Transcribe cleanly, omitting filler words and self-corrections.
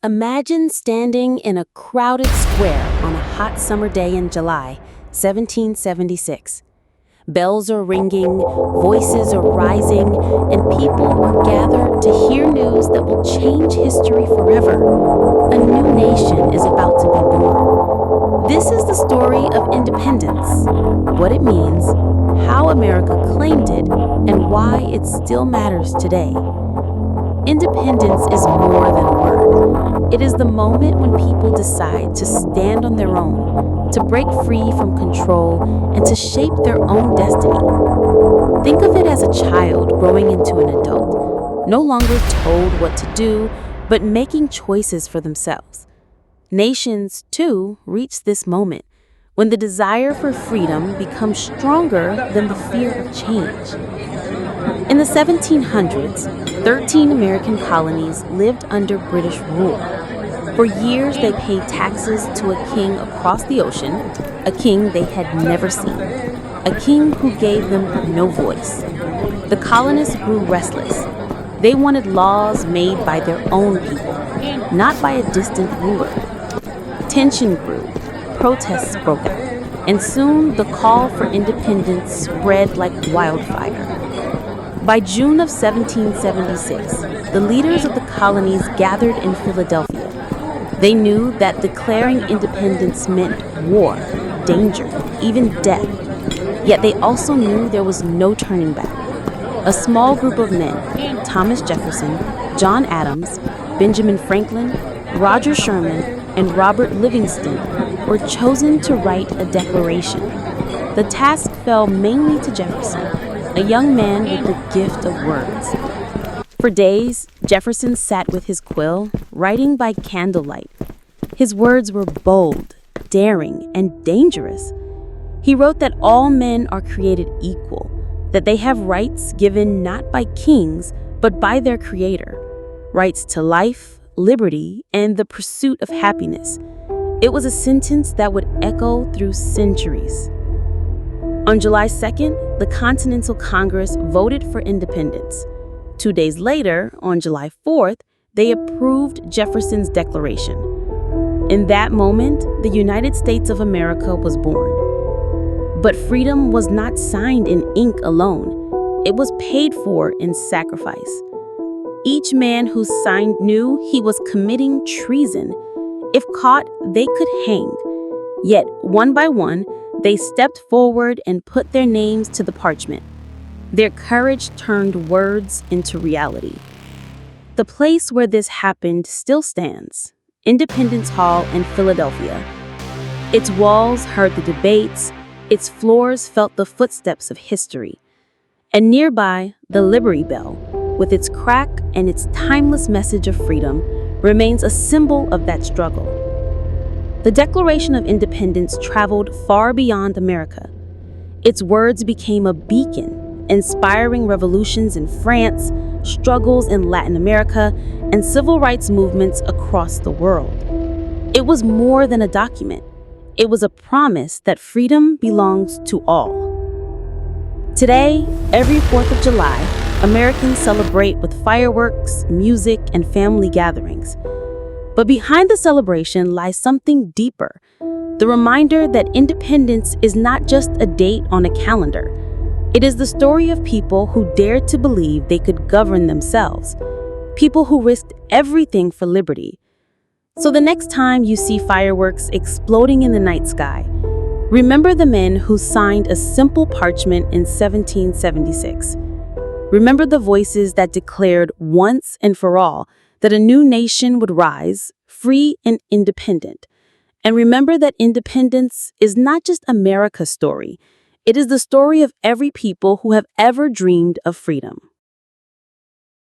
Imagine standing in a crowded square on a hot summer day in July, 1776. Bells are ringing, voices are rising, and people are gathered to hear news that will change history forever. A new nation is about to be born. This is the story of independence, what it means, how America claimed it, and why it still matters today. Independence is more than a word. It is the moment when people decide to stand on their own, to break free from control, and to shape their own destiny. Think of it as a child growing into an adult, no longer told what to do, but making choices for themselves. Nations, too, reach this moment, when the desire for freedom becomes stronger than the fear of change. In the 1700s, 13 American colonies lived under British rule. For years, they paid taxes to a king across the ocean, a king they had never seen, a king who gave them no voice. The colonists grew restless. They wanted laws made by their own people, not by a distant ruler. Tension grew, protests broke out, and soon the call for independence spread like wildfire. By June of 1776, the leaders of the colonies gathered in Philadelphia. They knew that declaring independence meant war, danger, even death. Yet they also knew there was no turning back. A small group of men, Thomas Jefferson, John Adams, Benjamin Franklin, Roger Sherman, and Robert Livingston, were chosen to write a declaration. The task fell mainly to Jefferson, a young man with the gift of words. For days, Jefferson sat with his quill, writing by candlelight. His words were bold, daring, and dangerous. He wrote that all men are created equal, that they have rights given not by kings, but by their Creator, rights to life, liberty, and the pursuit of happiness. It was a sentence that would echo through centuries. On July 2nd, the Continental Congress voted for independence. 2 days later, on July 4th, they approved Jefferson's declaration. In that moment, the United States of America was born. But freedom was not signed in ink alone. It was paid for in sacrifice. Each man who signed knew he was committing treason. If caught, they could hang. Yet, one by one, they stepped forward and put their names to the parchment. Their courage turned words into reality. The place where this happened still stands, Independence Hall in Philadelphia. Its walls heard the debates, its floors felt the footsteps of history. And nearby, the Liberty Bell, with its crack and its timeless message of freedom, remains a symbol of that struggle. The Declaration of Independence traveled far beyond America. Its words became a beacon, inspiring revolutions in France, struggles in Latin America, and civil rights movements across the world. It was more than a document. It was a promise that freedom belongs to all. Today, every 4th of July, Americans celebrate with fireworks, music, and family gatherings. But behind the celebration lies something deeper, the reminder that independence is not just a date on a calendar. It is the story of people who dared to believe they could govern themselves, people who risked everything for liberty. So the next time you see fireworks exploding in the night sky, remember the men who signed a simple parchment in 1776. Remember the voices that declared once and for all that a new nation would rise, free and independent. And remember that independence is not just America's story. It is the story of every people who have ever dreamed of freedom.